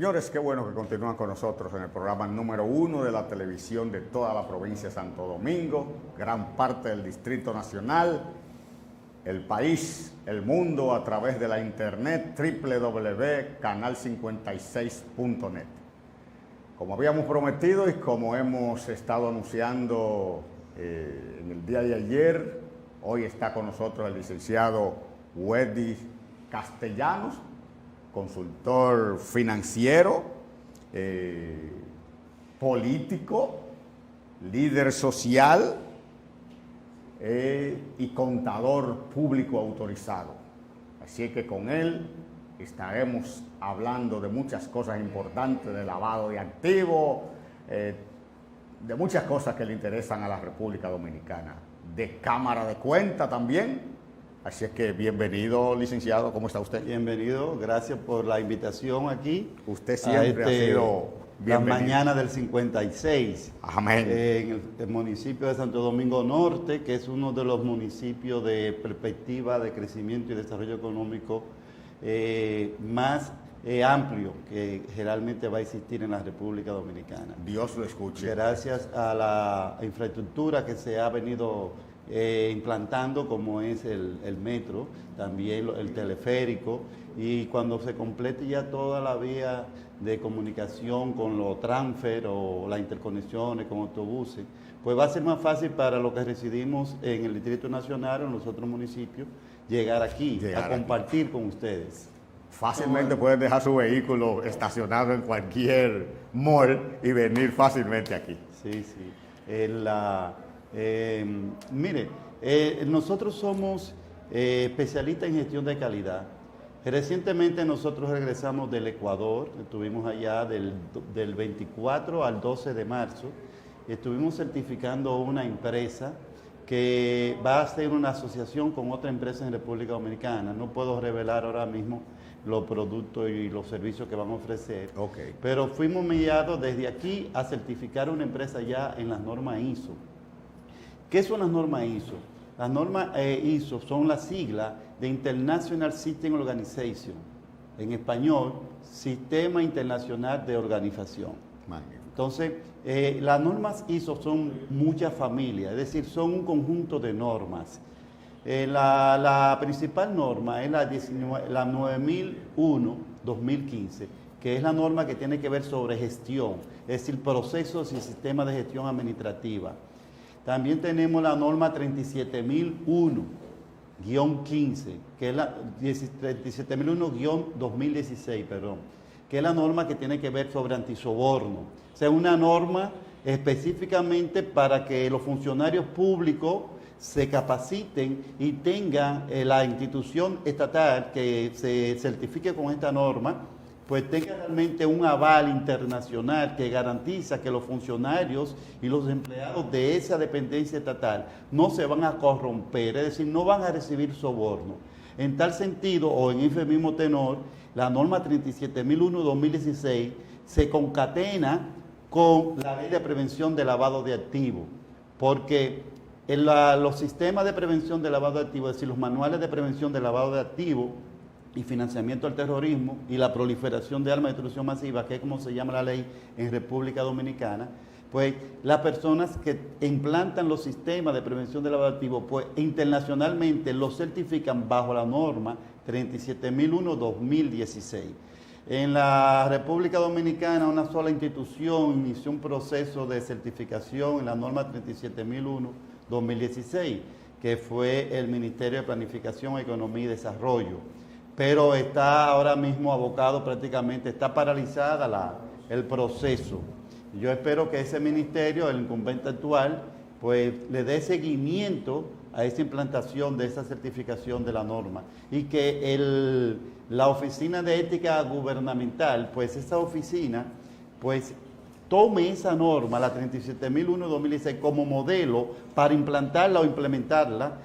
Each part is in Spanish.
Señores, qué bueno que continúan con nosotros en el programa número 1 de la televisión de toda la provincia de Santo Domingo, gran parte del Distrito Nacional, el país, el mundo a través de la internet www.canal56.net. Como habíamos prometido y como hemos estado anunciando en el día de ayer, hoy está con nosotros el licenciado Weddy Castellanos, consultor financiero, político, líder social y contador público autorizado. Así que con él estaremos hablando de muchas cosas importantes, de lavado de activos, de muchas cosas que le interesan a la República Dominicana, de Cámara de Cuentas también. Así es que bienvenido, licenciado, ¿cómo está usted? Bienvenido, gracias por la invitación aquí. Usted siempre ha sido bienvenido. La mañana del 56. Amén. En el municipio de Santo Domingo Norte, que es uno de los municipios de perspectiva de crecimiento y desarrollo económico más amplio que generalmente va a existir en la República Dominicana. Dios lo escuche. Gracias a la infraestructura que se ha venido implantando, como es el metro, también el teleférico, y cuando se complete ya toda la vía de comunicación con los transfer o las interconexiones con autobuses, pues va a ser más fácil para los que residimos en el Distrito Nacional o en los otros municipios llegar aquí, a compartir con ustedes. Fácilmente pueden dejar su vehículo estacionado en cualquier mall y venir fácilmente aquí. Sí, sí. Mire, nosotros somos especialistas en gestión de calidad. Recientemente nosotros regresamos del Ecuador, estuvimos allá del 24 al 12 de marzo, estuvimos certificando una empresa que va a hacer una asociación con otra empresa en República Dominicana. No puedo revelar ahora mismo los productos y los servicios que van a ofrecer, pero fuimos enviados desde aquí a certificar una empresa ya en las normas ISO. ¿Qué son las normas ISO? Las normas ISO son las siglas de International System Organization. En español, Sistema Internacional de Organización. Entonces, las normas ISO son muchas familias, es decir, son un conjunto de normas. La principal norma es la 9001-2015, que es la norma que tiene que ver sobre gestión, es decir, procesos y sistemas de gestión administrativa. También tenemos la norma 37001-15, que es la 37001-2016, perdón, que es la norma que tiene que ver sobre antisoborno. O sea, una norma específicamente para que los funcionarios públicos se capaciten y tengan la institución estatal que se certifique con esta norma, pues tenga realmente un aval internacional que garantiza que los funcionarios y los empleados de esa dependencia estatal no se van a corromper, es decir, no van a recibir soborno. En tal sentido, o en ese mismo tenor, la norma 37001-2016 se concatena con la ley de prevención de lavado de activos, porque los sistemas de prevención de lavado de activos, es decir, los manuales de prevención de lavado de activos y financiamiento al terrorismo y la proliferación de armas de destrucción masiva, que es como se llama la ley en República Dominicana, pues las personas que implantan los sistemas de prevención de lavado de activos, pues internacionalmente los certifican bajo la norma 37001-2016. En la República Dominicana, una sola institución inició un proceso de certificación en la norma 37001-2016, que fue el Ministerio de Planificación, Economía y Desarrollo. Pero está ahora mismo abocado prácticamente, está paralizada el proceso. Yo espero que ese ministerio, el incumbente actual, pues le dé seguimiento a esa implantación de esa certificación de la norma y que la Oficina de Ética Gubernamental, pues esa oficina, pues tome esa norma, la 37001-2016, como modelo para implantarla o implementarla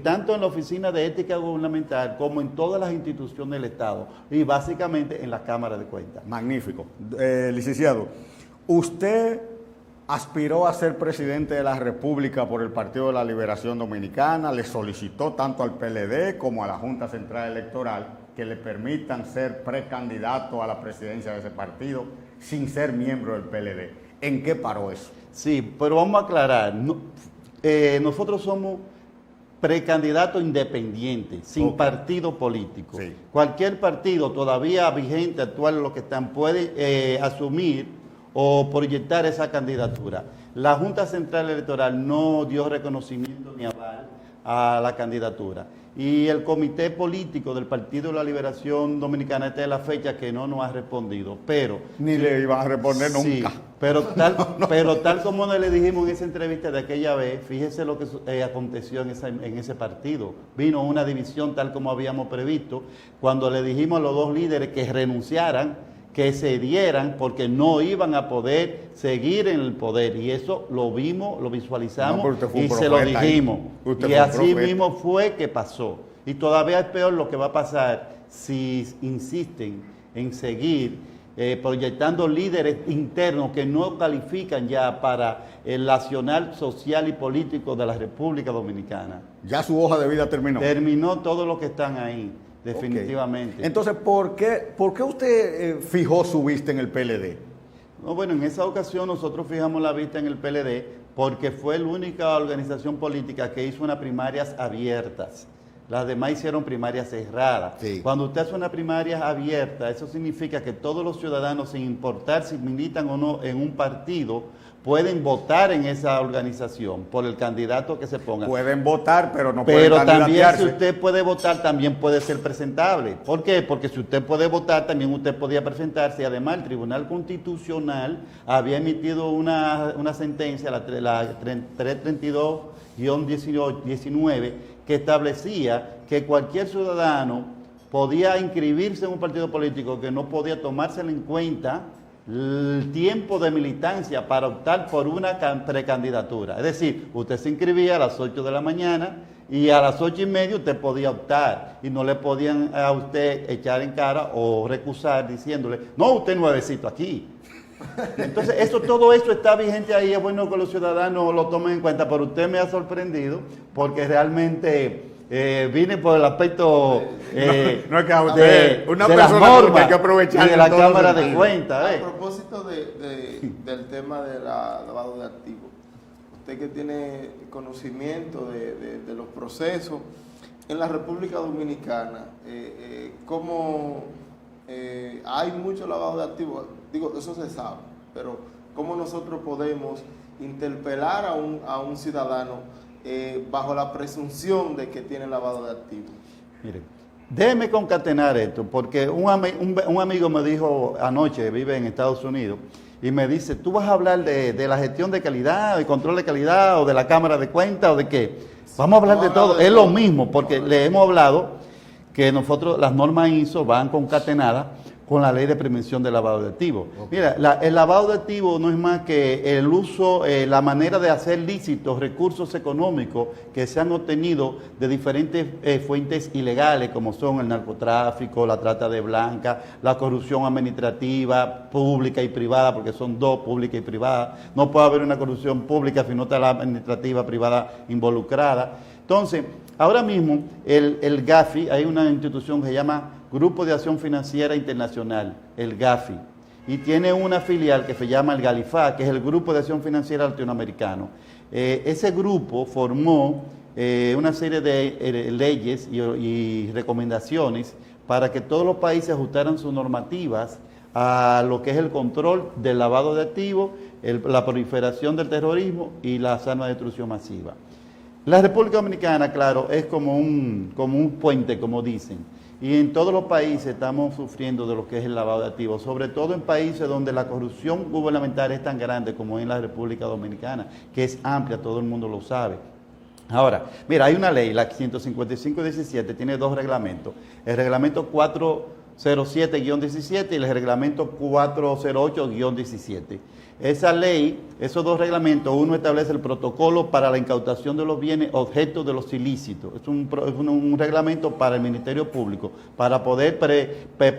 tanto en la Oficina de Ética Gubernamental como en todas las instituciones del Estado y básicamente en la Cámara de Cuentas. Magnífico. Licenciado, usted aspiró a ser presidente de la República por el Partido de la Liberación Dominicana, le solicitó tanto al PLD como a la Junta Central Electoral que le permitan ser precandidato a la presidencia de ese partido sin ser miembro del PLD. ¿En qué paró eso? Sí, pero vamos a aclarar. Nosotros somos precandidatos independientes, sin partido político. Sí. Cualquier partido todavía vigente, actual, lo que están, puede asumir o proyectar esa candidatura. La Junta Central Electoral no dio reconocimiento ni aval a la candidatura. Y el Comité Político del Partido de la Liberación Dominicana, esta es la fecha que no nos ha respondido, pero... Ni le iban a responder sí, nunca. pero tal como le dijimos en esa entrevista de aquella vez, fíjese lo que aconteció en ese partido. Vino una división tal como habíamos previsto, cuando le dijimos a los dos líderes que renunciaran, que cedieran, porque no iban a poder seguir en el poder. Y eso lo vimos, lo visualizamos y se lo dijimos. Y así mismo fue que pasó. Y todavía es peor lo que va a pasar si insisten en seguir proyectando líderes internos que no califican ya para el nacional, social y político de la República Dominicana. Ya su hoja de vida terminó. Terminó todo lo que están ahí. Definitivamente. Okay. Entonces, ¿por qué usted fijó su vista en el PLD? No, bueno, en esa ocasión nosotros fijamos la vista en el PLD porque fue la única organización política que hizo unas primarias abiertas. Las demás hicieron primarias cerradas. Sí. Cuando usted hace una primaria abierta, eso significa que todos los ciudadanos, sin importar si militan o no en un partido, pueden votar en esa organización por el candidato que se ponga. Pueden votar, pero no pueden candidatearse. Pero también si usted puede votar, también puede ser presentable. ¿Por qué? Porque si usted puede votar, también usted podía presentarse. Y además, el Tribunal Constitucional había emitido una sentencia, la 332-19, que establecía que cualquier ciudadano podía inscribirse en un partido político que no podía tomárselo en cuenta el tiempo de militancia para optar por una precandidatura. Es decir, usted se inscribía a las 8 de la mañana y a las 8:30 usted podía optar y no le podían a usted echar en cara o recusar diciéndole, no, usted es nuevecito aquí. Entonces, todo esto está vigente ahí, es bueno que los ciudadanos lo tomen en cuenta, pero usted me ha sorprendido porque realmente... vine por el aspecto no es que a usted, una de persona las normas hay que aprovechar y de la todos los Cámara de sentidos. Cuentas. A propósito del tema del lavado de activos, usted que tiene conocimiento de los procesos en la República Dominicana, ¿cómo hay mucho lavado de activos? Digo, eso se sabe, pero ¿cómo nosotros podemos interpelar a un ciudadano bajo la presunción de que tiene lavado de activos? Mire, déjeme concatenar esto, porque un amigo me dijo anoche, vive en Estados Unidos, y me dice, ¿tú vas a hablar de la gestión de calidad, de control de calidad, o de la Cámara de Cuentas, o de qué? Vamos a hablar de todo, es lo mismo, porque le hemos hablado que nosotros, las normas ISO van concatenadas con la ley de prevención del lavado de activos. Okay. Mira, el lavado de activos no es más que el uso, la manera de hacer lícitos recursos económicos que se han obtenido de diferentes fuentes ilegales, como son el narcotráfico, la trata de blancas, la corrupción administrativa, pública y privada, porque son dos, pública y privada. No puede haber una corrupción pública si no está la administrativa privada involucrada. Entonces, ahora mismo el GAFI, hay una institución que se llama Grupo de Acción Financiera Internacional, el GAFI, y tiene una filial que se llama el GALIFA, que es el Grupo de Acción Financiera Latinoamericano. Ese grupo formó una serie de leyes y recomendaciones para que todos los países ajustaran sus normativas a lo que es el control del lavado de activos, la proliferación del terrorismo y las armas de destrucción masiva. La República Dominicana, claro, es como un puente, como dicen. Y en todos los países estamos sufriendo de lo que es el lavado de activos, sobre todo en países donde la corrupción gubernamental es tan grande como en la República Dominicana, que es amplia, todo el mundo lo sabe. Ahora, mira, hay una ley, la 155-17, tiene dos reglamentos. El reglamento 407-17 y el reglamento 408-17. Esa ley, esos dos reglamentos, uno establece el protocolo para la incautación de los bienes objeto de los ilícitos. Es un reglamento para el Ministerio Público, para poder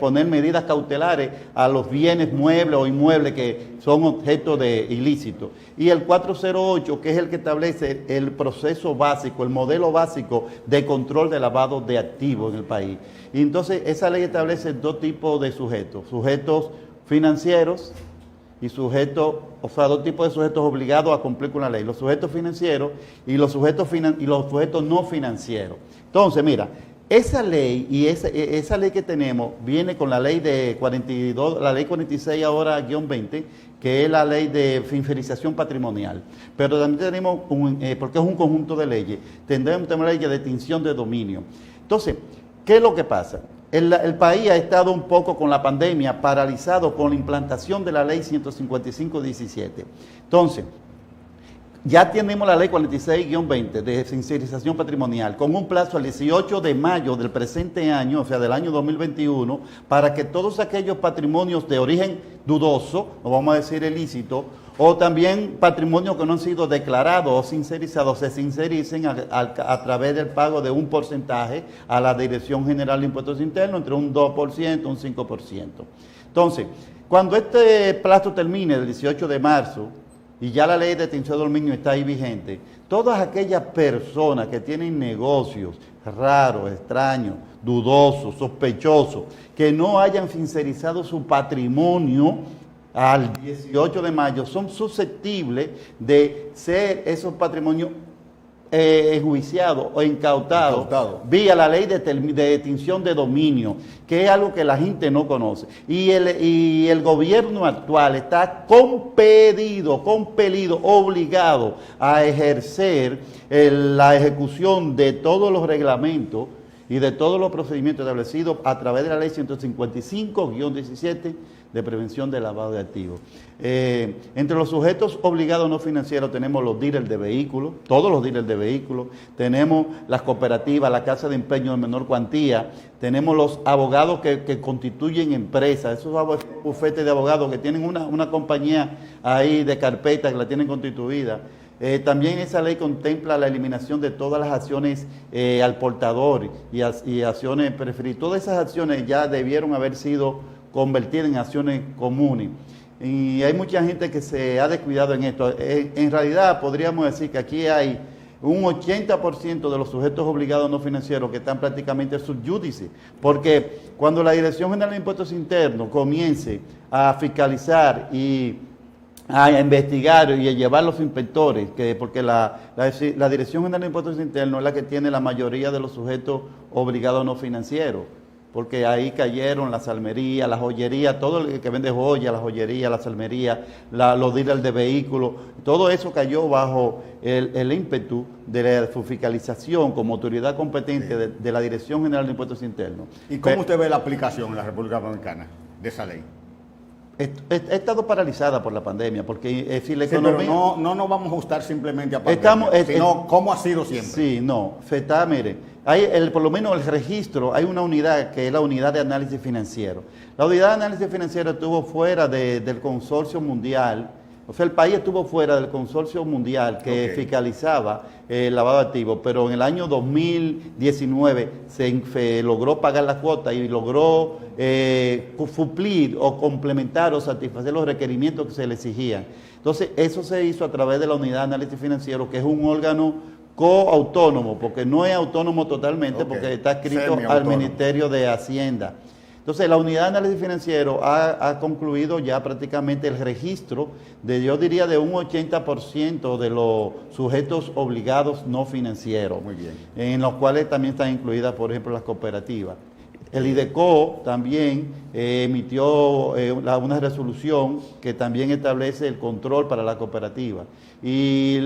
poner medidas cautelares a los bienes muebles o inmuebles que son objeto de ilícitos. Y el 408, que es el que establece el proceso básico, el modelo básico de control de lavado de activos en el país. Y entonces esa ley establece dos tipos de sujetos financieros y dos tipos de sujetos obligados a cumplir con la ley, los sujetos financieros y los sujetos no financieros. Entonces, mira, esa ley y esa ley que tenemos viene con la ley de 42, la ley 46 ahora -20, que es la ley de finalización patrimonial. Pero también tenemos, porque es un conjunto de leyes, tendremos una ley de extinción de dominio. Entonces, ¿qué es lo que pasa? El país ha estado un poco con la pandemia paralizado con la implantación de la ley 155-17. Entonces, ya tenemos la ley 46-20 de sincerización patrimonial con un plazo al 18 de mayo del presente año, o sea, del año 2021, para que todos aquellos patrimonios de origen dudoso, o vamos a decir ilícito, o también patrimonios que no han sido declarados o sincerizados, se sincericen a través del pago de un porcentaje a la Dirección General de Impuestos Internos, entre un 2% y un 5%. Entonces, cuando este plazo termine, el 18 de marzo, y ya la ley de extinción de dominio está ahí vigente, todas aquellas personas que tienen negocios raros, extraños, dudosos, sospechosos, que no hayan sincerizado su patrimonio al 18 de mayo, son susceptibles de ser esos patrimonios enjuiciados o incautados vía la ley de extinción de dominio, que es algo que la gente no conoce. Y el gobierno actual está compelido, obligado a ejercer la ejecución de todos los reglamentos y de todos los procedimientos establecidos a través de la ley 155-17 de prevención del lavado de activos. Entre los sujetos obligados no financieros tenemos los dealers de vehículos, todos los dealers de vehículos, tenemos las cooperativas, la casa de empeño de menor cuantía, tenemos los abogados que constituyen empresas, esos bufetes de abogados que tienen una compañía ahí de carpeta que la tienen constituida. También esa ley contempla la eliminación de todas las acciones al portador y acciones preferidas. Todas esas acciones ya debieron haber sido convertidas en acciones comunes. Y hay mucha gente que se ha descuidado en esto. En realidad podríamos decir que aquí hay un 80% de los sujetos obligados no financieros que están prácticamente subjúdice, porque cuando la Dirección General de Impuestos Internos comience a fiscalizar y a investigar y a llevar los inspectores, porque la Dirección General de Impuestos Internos es la que tiene la mayoría de los sujetos obligados no financieros, porque ahí cayeron las salmerías, las joyerías, todo el que vende joyas, la joyería, la salmería, los dealers de vehículos, todo eso cayó bajo el ímpetu de su fiscalización como autoridad competente de la Dirección General de Impuestos Internos. ¿Y cómo usted ve la aplicación en la República Dominicana de esa ley? Ha estado paralizada por la pandemia, porque si la economía... Pero no nos vamos a ajustar simplemente a pandemia, sino cómo ha sido siempre. Sí, no, mire, hay por lo menos el registro, hay una unidad que es la unidad de análisis financiero. La unidad de análisis financiero estuvo fuera del consorcio mundial, o sea, el país estuvo fuera del consorcio mundial que fiscalizaba el lavado de activos, pero en el año 2019 se logró pagar la cuota y logró suplir o complementar o satisfacer los requerimientos que se le exigían. Entonces, eso se hizo a través de la unidad de análisis financiero, que es un órgano coautónomo, porque no es autónomo totalmente, porque está adscrito al Ministerio de Hacienda. Entonces, la unidad de análisis financiero ha concluido ya prácticamente el registro yo diría, de un 80% de los sujetos obligados no financieros. Muy bien. En los cuales también están incluidas, por ejemplo, las cooperativas. El IDECO también emitió una resolución que también establece el control para la cooperativa. Y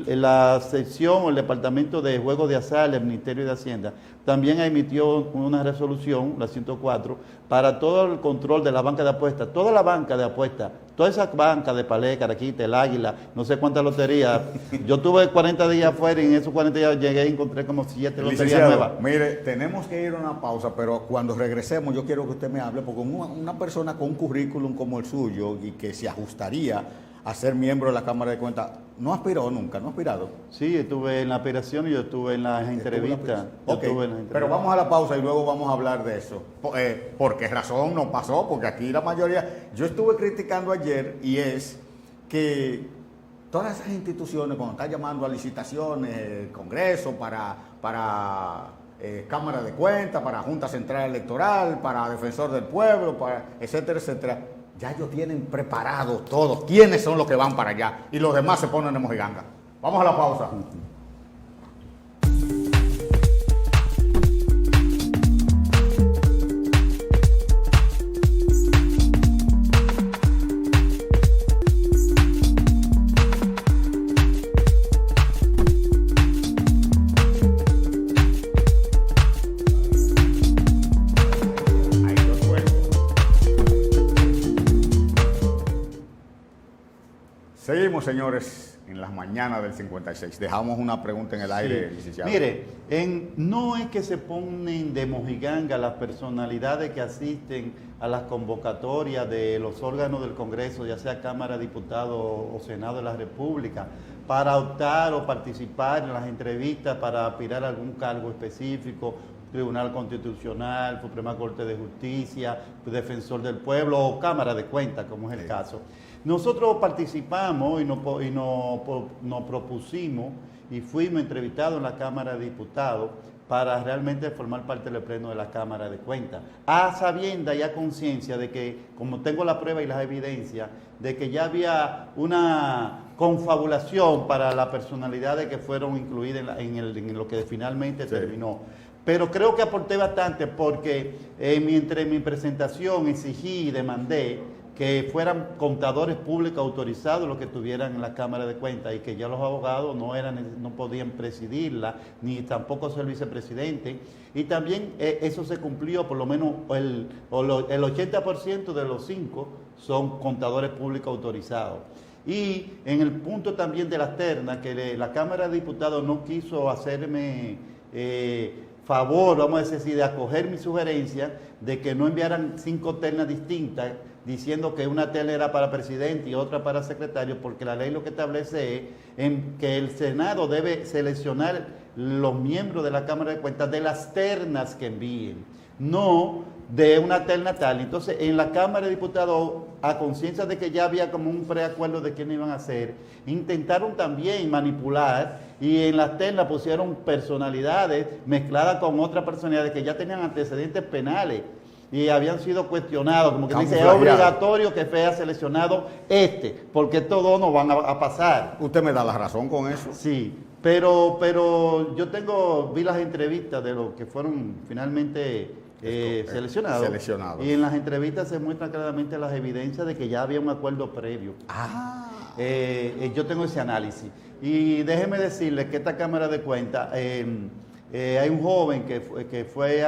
la sección o el Departamento de Juegos de Azar del Ministerio de Hacienda también emitió una resolución, la 104, para todo el control de la banca de apuestas. Toda la banca de apuestas, toda esa banca de Palé, Caraquita, El Águila, no sé cuántas loterías. Yo tuve 40 días afuera y en esos 40 días llegué y encontré como 7 loterías nuevas. Mire, tenemos que ir a una pausa, pero cuando regresemos yo quiero que usted me hable, porque una persona con un currículum como el suyo y que se ajustaría a ser miembro de la Cámara de Cuentas. ¿No aspiró nunca? ¿No ha aspirado? Sí, estuve en la aspiración y yo estuve en las entrevistas. Ok, pero vamos a la pausa y luego vamos a hablar de eso. ¿Por qué razón no pasó? Porque aquí la mayoría... Yo estuve criticando ayer y es que todas esas instituciones, cuando están llamando a licitaciones, el Congreso para Cámara de Cuentas, para Junta Central Electoral, para Defensor del Pueblo, para etcétera, etcétera, ya ellos tienen preparado todos quiénes son los que van para allá y los demás se ponen de mojiganga. Vamos a la pausa. Seguimos, señores, en las mañanas del 56. Dejamos una pregunta en el aire, licenciado. Mire, no es que se ponen de mojiganga las personalidades que asisten a las convocatorias de los órganos del Congreso, ya sea Cámara, Diputados o Senado de la República, para optar o participar en las entrevistas para aspirar a algún cargo específico, Tribunal Constitucional, Suprema Corte de Justicia, Defensor del Pueblo o Cámara de Cuentas, como es el caso. Nosotros participamos y nos propusimos y fuimos entrevistados en la Cámara de Diputados para realmente formar parte del Pleno de la Cámara de Cuentas, a sabienda y a conciencia de que, como tengo la prueba y las evidencias, de que ya había una confabulación para las personalidades que fueron incluidas en lo que finalmente terminó. Pero creo que aporté bastante porque entre mi presentación exigí y demandé que fueran contadores públicos autorizados los que estuvieran en la Cámara de Cuentas y que ya los abogados no podían presidirla, ni tampoco ser vicepresidente. Y también eso se cumplió, por lo menos el 80% de los 5 son contadores públicos autorizados. Y en el punto también de las ternas, que la Cámara de Diputados no quiso hacerme favor, vamos a decir así, de acoger mi sugerencia de que no enviaran 5 ternas distintas, diciendo que una terna era para presidente y otra para secretario, porque la ley lo que establece es que el Senado debe seleccionar los miembros de la Cámara de Cuentas de las ternas que envíen, no de una terna tal. Entonces, en la Cámara de Diputados, a conciencia de que ya había como un preacuerdo de quiénes iban a hacer, intentaron también manipular y en las ternas pusieron personalidades mezcladas con otras personalidades que ya tenían antecedentes penales y habían sido cuestionados, como que dice, es obligatorio que sea seleccionado porque estos dos no van a pasar. ¿Usted me da la razón con eso? Sí, pero yo vi las entrevistas de los que fueron finalmente seleccionados. Y en las entrevistas se muestran claramente las evidencias de que ya había un acuerdo previo. Yo tengo ese análisis. Y déjeme decirle que esta Cámara de Cuentas... hay un joven que fue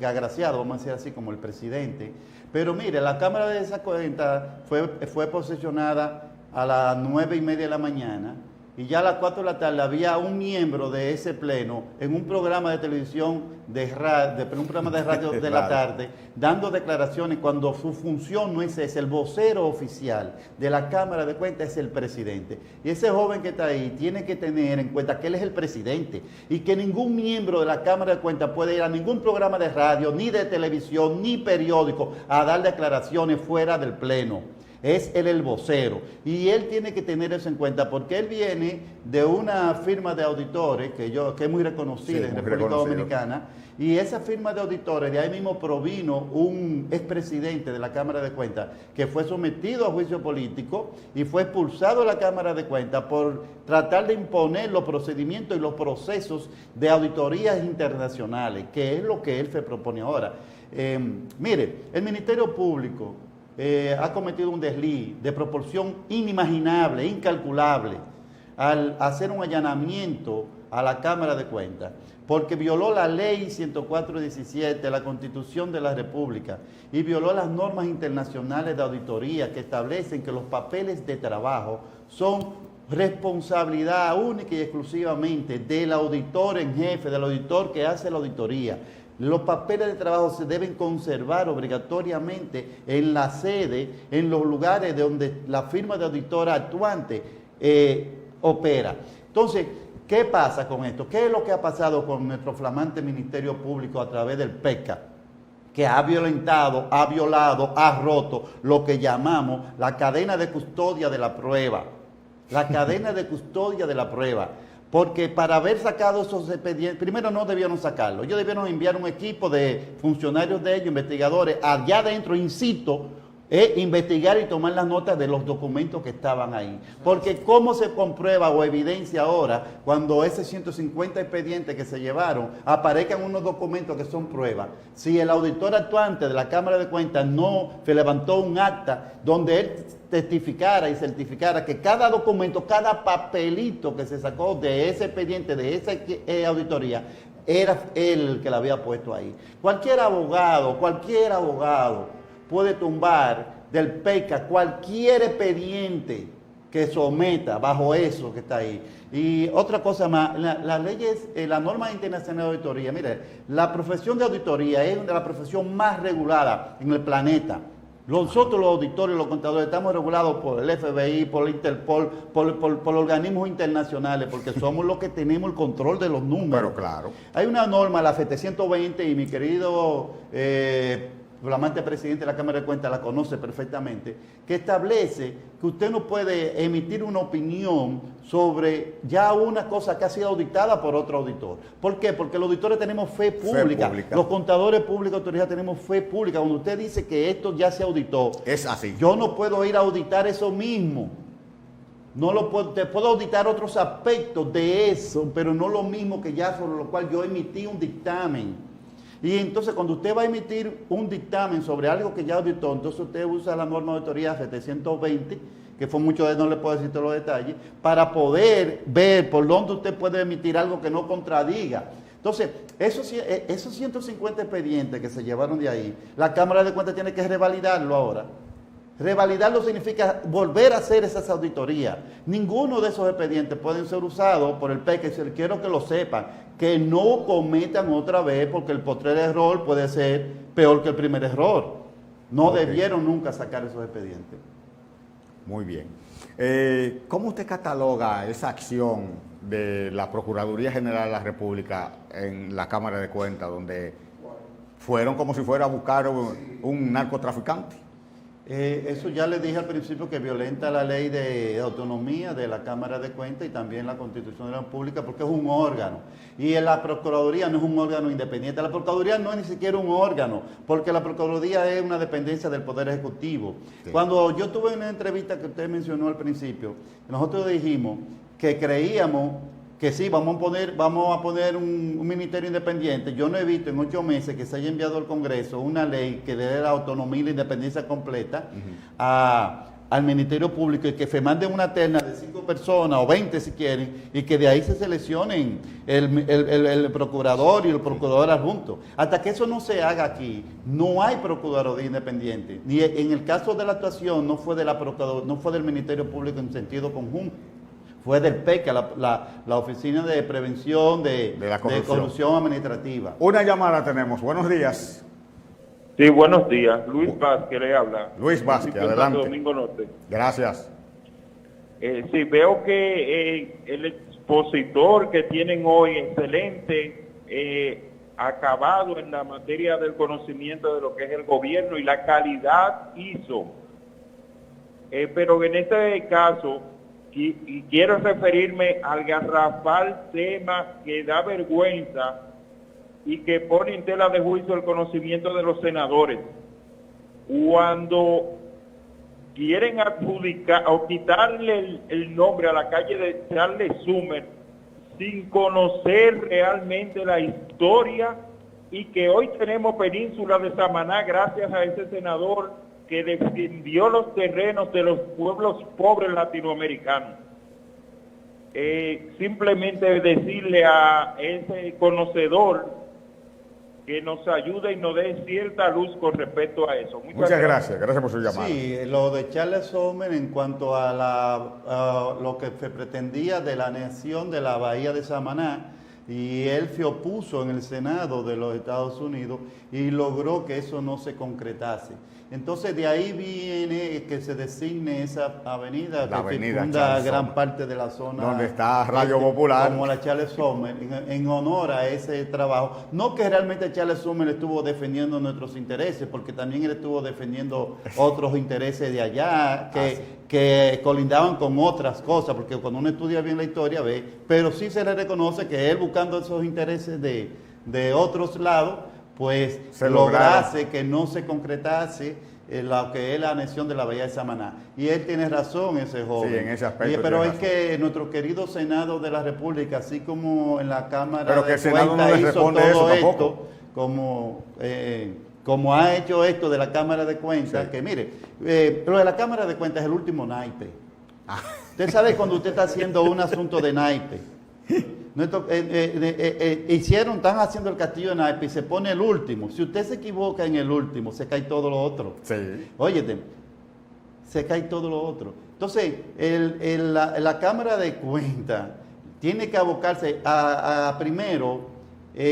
agraciado, vamos a decir así, como el presidente. Pero mire, la Cámara de esa Cuentas fue posesionada a las 9:30 de la mañana y ya a las 4 de la tarde había un miembro de ese pleno en un programa de televisión, un programa de radio de la tarde, dando declaraciones cuando su función no es esa. El vocero oficial de la Cámara de Cuentas es el presidente. Y ese joven que está ahí tiene que tener en cuenta que él es el presidente y que ningún miembro de la Cámara de Cuentas puede ir a ningún programa de radio, ni de televisión, ni periódico a dar declaraciones fuera del pleno. Es él el vocero y él tiene que tener eso en cuenta porque él viene de una firma de auditores que es muy reconocida en República Dominicana, y esa firma de auditores, de ahí mismo provino un expresidente de la Cámara de Cuentas que fue sometido a juicio político y fue expulsado de la Cámara de Cuentas por tratar de imponer los procedimientos y los procesos de auditorías internacionales, que es lo que él se propone ahora. Mire, el Ministerio Público ha cometido un desliz de proporción inimaginable, incalculable, al hacer un allanamiento a la Cámara de Cuentas, porque violó la Ley 104/17, la Constitución de la República, y violó las normas internacionales de auditoría que establecen que los papeles de trabajo son responsabilidad única y exclusivamente del auditor en jefe, del auditor que hace la auditoría. Los papeles de trabajo se deben conservar obligatoriamente en la sede, en los lugares donde la firma de auditora actuante opera. Entonces, ¿qué pasa con esto? ¿Qué es lo que ha pasado con nuestro flamante Ministerio Público a través del PECA? Que ha violentado, ha violado, ha roto lo que llamamos la cadena de custodia de la prueba. La cadena de custodia de la prueba. Porque para haber sacado esos expedientes, primero no debieron sacarlo. Ellos debieron enviar un equipo de funcionarios de ellos, investigadores, allá adentro, in situ, investigar y tomar las notas de los documentos que estaban ahí. Porque ¿cómo se comprueba o evidencia ahora cuando ese 150 expedientes que se llevaron aparezcan unos documentos que son pruebas? Si el auditor actuante de la Cámara de Cuentas no se levantó un acta donde él testificara y certificara que cada documento, cada papelito que se sacó de ese expediente, de esa auditoría, era él el que la había puesto ahí. Cualquier abogado puede tumbar del PECA cualquier expediente que someta bajo eso que está ahí. Y otra cosa más, las leyes, la norma internacional de auditoría, mire, la profesión de auditoría es una de las profesiones más reguladas en el planeta. Nosotros los auditores y los contadores estamos regulados por el FBI, por el Interpol, por organismos internacionales, porque somos los que tenemos el control de los números. Pero claro. Hay una norma, la 720, y mi querido flamante presidente de la Cámara de Cuentas la conoce perfectamente, que establece que usted no puede emitir una opinión sobre ya una cosa que ha sido auditada por otro auditor. ¿Por qué? Porque los auditores tenemos fe pública. Los contadores públicos, autoridades, tenemos fe pública. Cuando usted dice que esto ya se auditó, es así. Yo no puedo ir a auditar eso mismo. No lo puedo, te puedo auditar otros aspectos de eso, pero no lo mismo que ya sobre lo cual yo emití un dictamen. Y entonces cuando usted va a emitir un dictamen sobre algo que ya auditó, entonces usted usa la norma de auditoría 720, que fue mucho de no le puedo decir todos los detalles, para poder ver por dónde usted puede emitir algo que no contradiga. Entonces, esos 150 expedientes que se llevaron de ahí, la Cámara de Cuentas tiene que revalidarlo ahora. Revalidarlo significa volver a hacer esas auditorías. Ninguno de esos expedientes pueden ser usados por el PECA. Quiero que lo sepan, que no cometan otra vez, porque el postrer error puede ser peor que el primer error. No debieron nunca sacar esos expedientes. Muy bien. ¿Cómo usted cataloga esa acción de la Procuraduría General de la República en la Cámara de Cuentas, donde fueron como si fuera a buscar un narcotraficante? Eso ya le dije al principio, que violenta la ley de autonomía de la Cámara de Cuentas y también la Constitución de la República, porque es un órgano. Y la Procuraduría no es un órgano independiente. La Procuraduría no es ni siquiera un órgano, porque la Procuraduría es una dependencia del Poder Ejecutivo. Sí. Cuando yo tuve una entrevista que usted mencionó al principio, nosotros dijimos que creíamos que sí, vamos a poner un ministerio independiente. Yo no he visto en 8 meses que se haya enviado al Congreso una ley que dé la autonomía y la independencia completa al Ministerio Público, y que se mande una terna de 5 personas o 20 si quieren, y que de ahí se seleccionen el procurador y el procurador adjunto. Hasta que eso no se haga aquí, no hay Procuraduría independiente. Ni en el caso de la actuación no fue del Ministerio Público en sentido conjunto. Fue del PECA, la Oficina de Prevención de Corrupción Administrativa. Una llamada tenemos. Buenos días. Sí, buenos días. Luis Vázquez le habla. Luis Vázquez, adelante. Domingo Norte. Gracias. Sí, veo que el expositor que tienen hoy, excelente, acabado en la materia del conocimiento de lo que es el gobierno y la calidad hizo. Pero en este caso, y quiero referirme al garrafal tema que da vergüenza y que pone en tela de juicio el conocimiento de los senadores. Cuando quieren adjudicar o quitarle el nombre a la calle de Charles Summer sin conocer realmente la historia, y que hoy tenemos Península de Samaná gracias a ese senador que defendió los terrenos de los pueblos pobres latinoamericanos. Simplemente decirle a ese conocedor que nos ayude y nos dé cierta luz con respecto a eso. Muchas gracias por su llamada. Sí, lo de Charles Summer en cuanto a lo que se pretendía de la anexión de la bahía de Samaná, y él se opuso en el Senado de los Estados Unidos y logró que eso no se concretase. Entonces de ahí viene que se designe esa avenida La que avenida circunda Charles gran Sommer, parte de la zona donde está Radio Popular, como la Charles Sommer, en honor a ese trabajo. No que realmente Charles Sommer estuvo defendiendo nuestros intereses, porque también él estuvo defendiendo otros intereses de allá que colindaban con otras cosas, porque cuando uno estudia bien la historia ve, pero sí se le reconoce que él, buscando esos intereses de otros lados, pues se lograse que no se concretase lo que es la anexión de la Bahía de Samaná. Y él tiene razón, ese joven. Sí, en ese aspecto. Pero es razón. Que nuestro querido Senado de la República, así como en la Cámara pero que de el Senado Cuentas no le hizo responde todo eso esto, como ha hecho esto de la Cámara de Cuentas, Sí. que mire, lo de la Cámara de Cuentas es el último naipe. Usted sabe cuando usted está haciendo un asunto de naipe. Están haciendo el castillo de naipe y se pone el último. Si usted se equivoca en el último, se cae todo lo otro. Sí. Óyete, se cae todo lo otro. Entonces, la Cámara de Cuentas tiene que abocarse a primero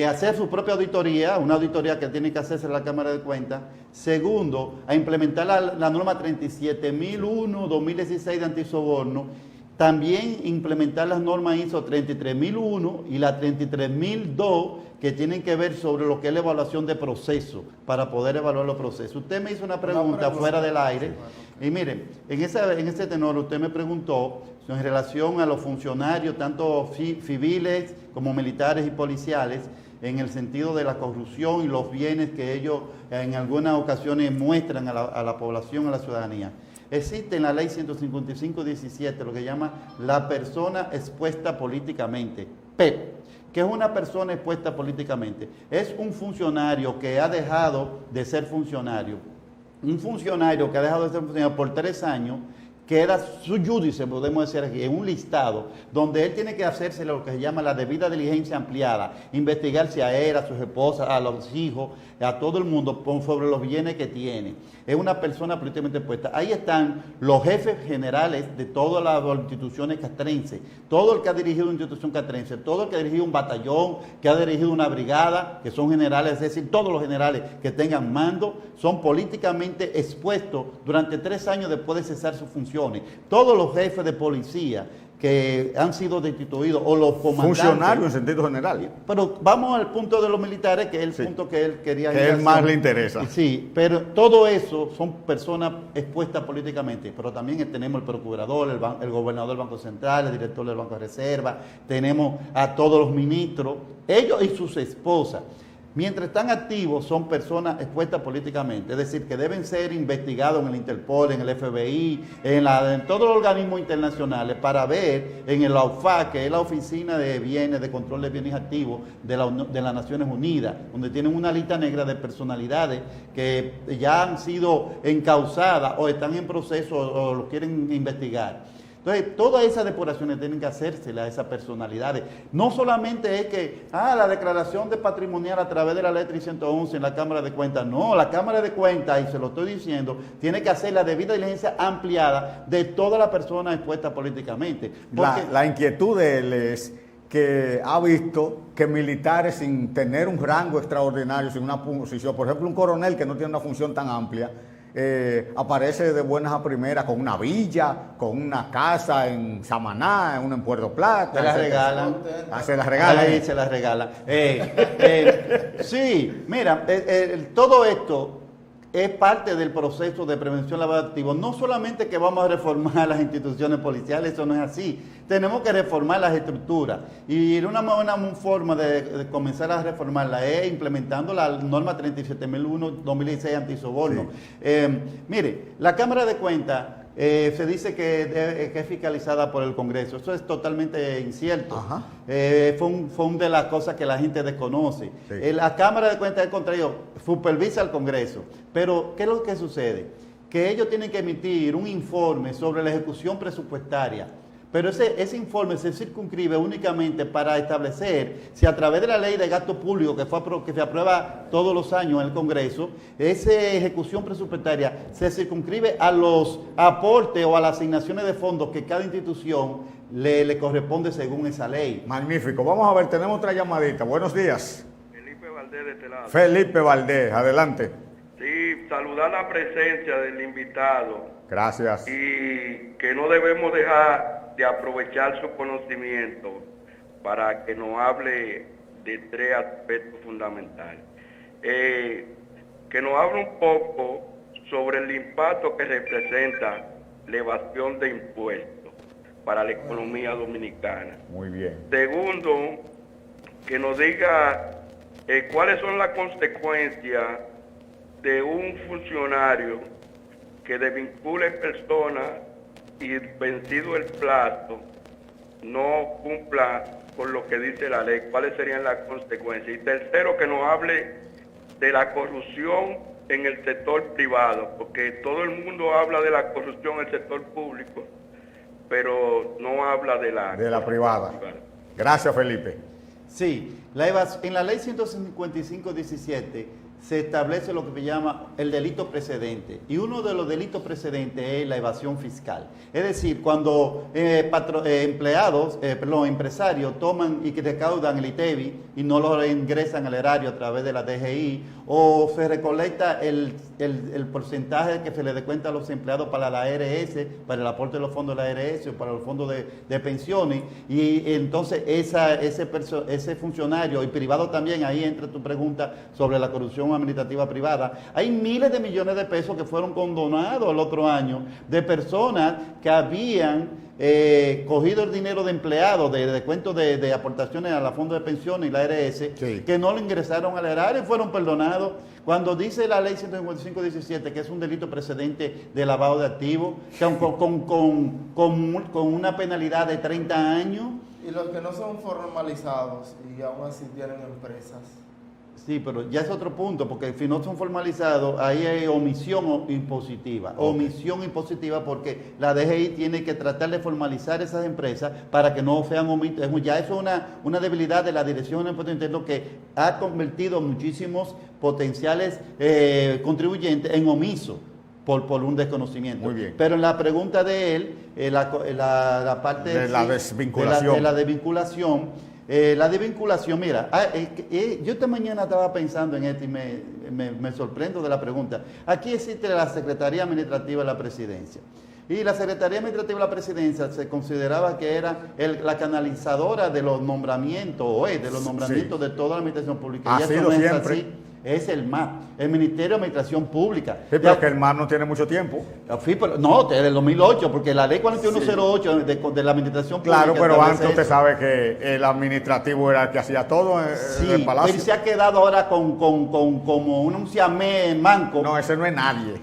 hacer su propia auditoría, una auditoría que tiene que hacerse la Cámara de Cuentas. Segundo, a implementar la norma 37.001-2016 de antisoborno. También implementar las normas ISO 33.001 y la 33.002 que tienen que ver sobre lo que es la evaluación de procesos, para poder evaluar los procesos. Usted me hizo una pregunta fuera del aire y miren, en ese tenor usted me preguntó en relación a los funcionarios, tanto civiles como militares y policiales, en el sentido de la corrupción y los bienes que ellos en algunas ocasiones muestran a la población, a la ciudadanía. Existe en la ley 155-17 lo que llama la persona expuesta políticamente, PEP. ¿Qué es una persona expuesta políticamente? Es un funcionario que ha dejado de ser funcionario. Un funcionario que ha dejado de ser funcionario por 3 años, queda su judice, podemos decir aquí, en un listado, donde él tiene que hacerse lo que se llama la debida diligencia ampliada, investigarse a él, a sus esposas, a los hijos, a todo el mundo sobre los bienes que tiene. Es una persona políticamente expuesta. Ahí están los jefes generales de todas las instituciones castrenses, todo el que ha dirigido una institución castrense, todo el que ha dirigido un batallón, que ha dirigido una brigada, que son generales, es decir, todos los generales que tengan mando, son políticamente expuestos durante 3 años después de cesar sus funciones. Todos los jefes de policía que han sido destituidos o los comandantes. Funcionarios en sentido general. Pero vamos al punto de los militares, que es el punto que él quería ir. Que él más le interesa. Sí, pero todo eso son personas expuestas políticamente. Pero también tenemos el procurador, el gobernador del Banco Central, el director del Banco de Reserva, tenemos a todos los ministros, ellos y sus esposas. Mientras están activos, son personas expuestas políticamente, es decir, que deben ser investigados en el Interpol, en el FBI, en todos los organismos internacionales, para ver en el OFAC, que es la Oficina de Bienes, de Control de Bienes Activos de las Naciones Unidas, donde tienen una lista negra de personalidades que ya han sido encausadas o están en proceso o lo quieren investigar. Entonces, todas esas depuraciones tienen que hacérselas a esas personalidades. No solamente es que, la declaración de patrimonial a través de la ley 311 en la Cámara de Cuentas. No, la Cámara de Cuentas, y se lo estoy diciendo, tiene que hacer la debida diligencia ampliada de todas las personas expuestas políticamente. La inquietud de él es que ha visto que militares sin tener un rango extraordinario, sin una posición, por ejemplo, un coronel que no tiene una función tan amplia, aparece de buenas a primeras con una villa, con una casa en Samaná, una en Puerto Plata. Se la regalan. Se la regalan. Ahí se la regalan. Sí, mira, todo esto es parte del proceso de prevención de lavado de activos. No solamente que vamos a reformar las instituciones policiales, eso no es así. Tenemos que reformar las estructuras. Y una buena forma de comenzar a reformarla es implementando la norma 37.001-2016 antisoborno. Sí. Mire, la Cámara de Cuentas se dice que es fiscalizada por el Congreso. Eso es totalmente incierto. Fue una de las cosas que la gente desconoce. Sí. La Cámara de Cuentas, al contrario, supervisa al Congreso. Pero, ¿qué es lo que sucede? Que ellos tienen que emitir un informe sobre la ejecución presupuestaria pero ese informe se circunscribe únicamente para establecer si a través de la ley de gasto público que se aprueba todos los años en el Congreso, esa ejecución presupuestaria se circunscribe a los aportes o a las asignaciones de fondos que cada institución le corresponde según esa ley. Magnífico. Vamos a ver, tenemos otra llamadita. Buenos días. Felipe Valdés de este lado. Felipe Valdés, adelante. Sí, saludar la presencia del invitado Gracias. y que no debemos dejar de aprovechar su conocimiento para que nos hable de 3 aspectos fundamentales. Que nos hable un poco sobre el impacto que representa la evasión de impuestos para la economía dominicana. Muy bien. Segundo, que nos diga cuáles son las consecuencias de un funcionario que desvincule personas y vencido el plazo no cumpla con lo que dice la ley. ¿Cuáles serían las consecuencias? Y tercero, que nos hable de la corrupción en el sector privado, porque todo el mundo habla de la corrupción en el sector público, pero no habla de la privada. Gracias, Felipe. Sí, en la ley 155-17 se establece lo que se llama el delito precedente, y uno de los delitos precedentes es la evasión fiscal. Es decir, cuando empresarios toman y que recaudan el ITEVI y no lo ingresan al erario a través de la DGI, o se recolecta el porcentaje que se le descuenta a los empleados para la ARS, para el aporte de los fondos de la ARS o para los fondos de pensiones, y entonces ese funcionario, y privado también, ahí entra tu pregunta sobre la corrupción administrativa privada. Hay miles de millones de pesos que fueron condonados el otro año de personas que habían cogido el dinero de empleados, de descuento de aportaciones a la fondo de pensiones y la ARS, Sí. que no lo ingresaron al erario y fueron perdonados. Cuando dice la ley 155-17 que es un delito precedente de lavado de activos, con una penalidad de 30 años. Y los que no son formalizados y aún así tienen empresas. Sí, pero ya es otro punto, porque si no son formalizados, ahí hay omisión impositiva. Okay. Omisión impositiva porque la DGI tiene que tratar de formalizar esas empresas para que no sean omitidas. Ya eso es una debilidad de la Dirección de Impuestos Internos que ha convertido muchísimos potenciales contribuyentes en omisos por un desconocimiento. Muy bien. Pero en la pregunta de él, la parte De la desvinculación. de la desvinculación. La desvinculación, mira, yo esta mañana estaba pensando en esto y me sorprendo de la pregunta. Aquí existe la Secretaría Administrativa de la Presidencia. Y la Secretaría Administrativa de la Presidencia se consideraba que era la canalizadora de los nombramientos, o es de los nombramientos de toda la administración pública. Ha Y eso sido no es siempre. así. Es el MAP, el Ministerio de Administración Pública. Sí, pero que el MAP no tiene mucho tiempo. Sí, pero no, desde el 2008, porque la ley 4108 de la Administración Pública. Claro, pero establece antes usted eso. sabe que el administrativo era el que hacía todo en el Sí, palacio. pero se ha quedado ahora como un siamés manco. No, ese no es nadie.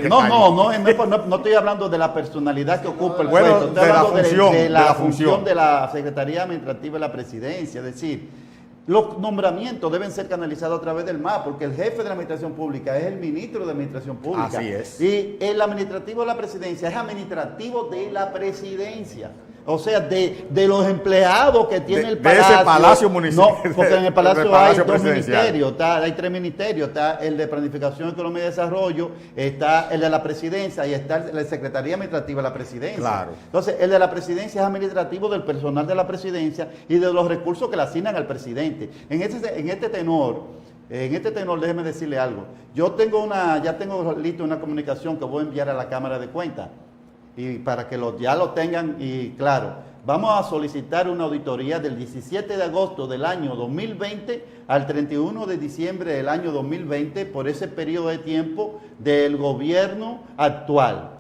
No estoy hablando de la personalidad que ocupa el Bueno, puesto, estoy de la hablando función, de de la la función función. de la Secretaría Administrativa de la Presidencia. Es decir, los nombramientos deben ser canalizados a través del MAP, porque el jefe de la Administración Pública es el ministro de Administración Pública. Así es. Y el administrativo de la Presidencia es administrativo de la Presidencia. O sea, de los empleados que tiene el de Palacio. ese Palacio Municipal. No, porque en el Palacio del hay Palacio dos Presidencial. ministerios, hay 3 ministerios. Está el de Planificación, Economía y Desarrollo, está el de la Presidencia y está la Secretaría Administrativa de la Presidencia. Claro. Entonces, el de la Presidencia es administrativo del personal de la Presidencia y de los recursos que le asignan al presidente. En este tenor, déjeme decirle algo. Ya tengo listo una comunicación que voy a enviar a la Cámara de Cuentas. Y para que ya lo tengan, y claro, vamos a solicitar una auditoría del 17 de agosto del año 2020 al 31 de diciembre del año 2020 por ese periodo de tiempo del gobierno actual,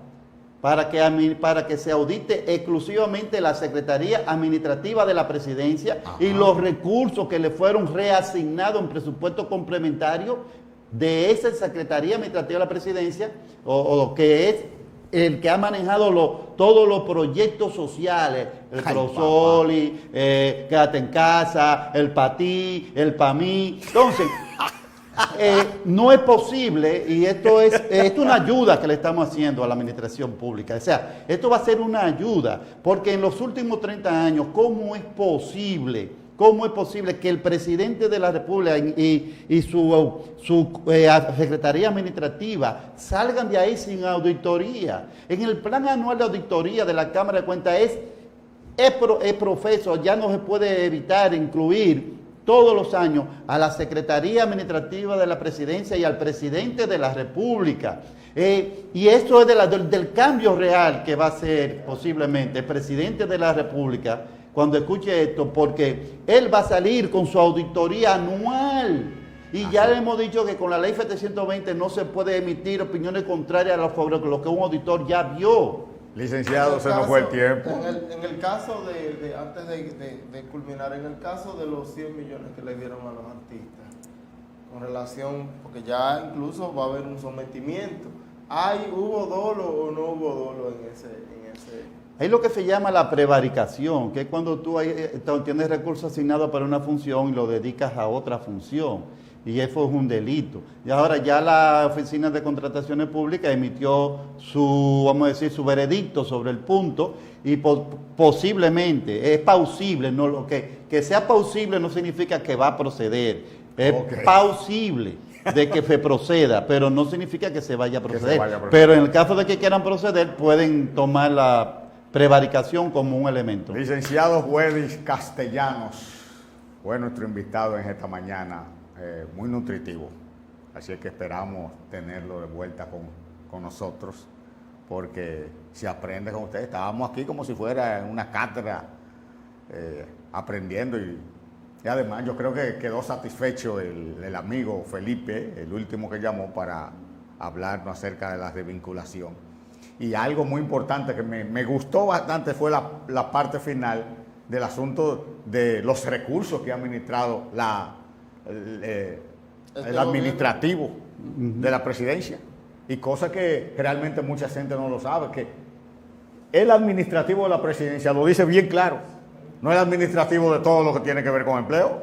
para que se audite exclusivamente la Secretaría Administrativa de la Presidencia. Ajá. Y los recursos que le fueron reasignados en presupuesto complementario de esa Secretaría Administrativa de la Presidencia, o que es el que ha manejado todos los proyectos sociales, el Prosoli, Quédate en Casa, el PATI, el PAMI. Entonces, No es posible, y esto es una ayuda que le estamos haciendo a la administración pública. O sea, esto va a ser una ayuda, porque en los últimos 30 años, ¿cómo es posible que el presidente de la República y su Secretaría Administrativa salgan de ahí sin auditoría? En el plan anual de auditoría de la Cámara de Cuentas es profeso, ya no se puede evitar incluir todos los años a la Secretaría Administrativa de la Presidencia y al Presidente de la República. Y esto es del cambio real que va a ser posiblemente el Presidente de la República cuando escuche esto, porque él va a salir con su auditoría anual. Y ya le hemos dicho que con la ley 720 no se puede emitir opiniones contrarias a lo que un auditor ya vio. Licenciado, se nos fue el tiempo. En el caso antes de culminar, en el caso de los 100 millones que le dieron a los artistas, con relación, porque ya incluso va a haber un sometimiento, ¿hubo dolo o no hubo dolo en ese? Hay lo que se llama la prevaricación, que es cuando tú tienes recursos asignados para una función y lo dedicas a otra función. Y eso es un delito. Y ahora ya la Oficina de Contrataciones Públicas emitió su veredicto sobre el punto y posiblemente, es plausible, no, que sea plausible no significa que va a proceder, es plausible de que se proceda, pero no significa que se vaya a proceder. Pero en el caso de que quieran proceder, pueden tomar la prevaricación como un elemento. Licenciado Wedis Castellanos fue nuestro invitado en esta mañana. Muy nutritivo, así es que esperamos tenerlo de vuelta con nosotros, porque se aprende con ustedes. Estábamos aquí como si fuera en una cátedra aprendiendo y además yo creo que quedó satisfecho el amigo Felipe, el último que llamó para hablarnos acerca de la desvinculación. Y algo muy importante que me gustó bastante fue la parte final del asunto de los recursos que ha administrado el administrativo de la presidencia, y cosa que realmente mucha gente no lo sabe, que el administrativo de la presidencia lo dice bien claro, no el administrativo de todo lo que tiene que ver con empleo.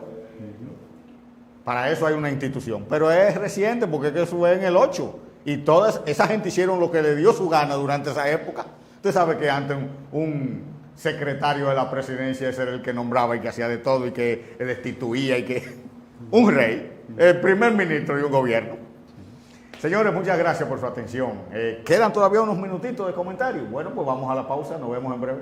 Para eso hay una institución, pero es reciente porque eso fue en el 8 y toda esa gente hicieron lo que le dio su gana durante esa época. Usted sabe que antes un secretario de la presidencia ese era el que nombraba y que hacía de todo y que destituía y que un rey, el primer ministro de un gobierno. Señores, muchas gracias por su atención. Quedan todavía unos minutitos de comentarios. Bueno, pues vamos a la pausa, nos vemos en breve.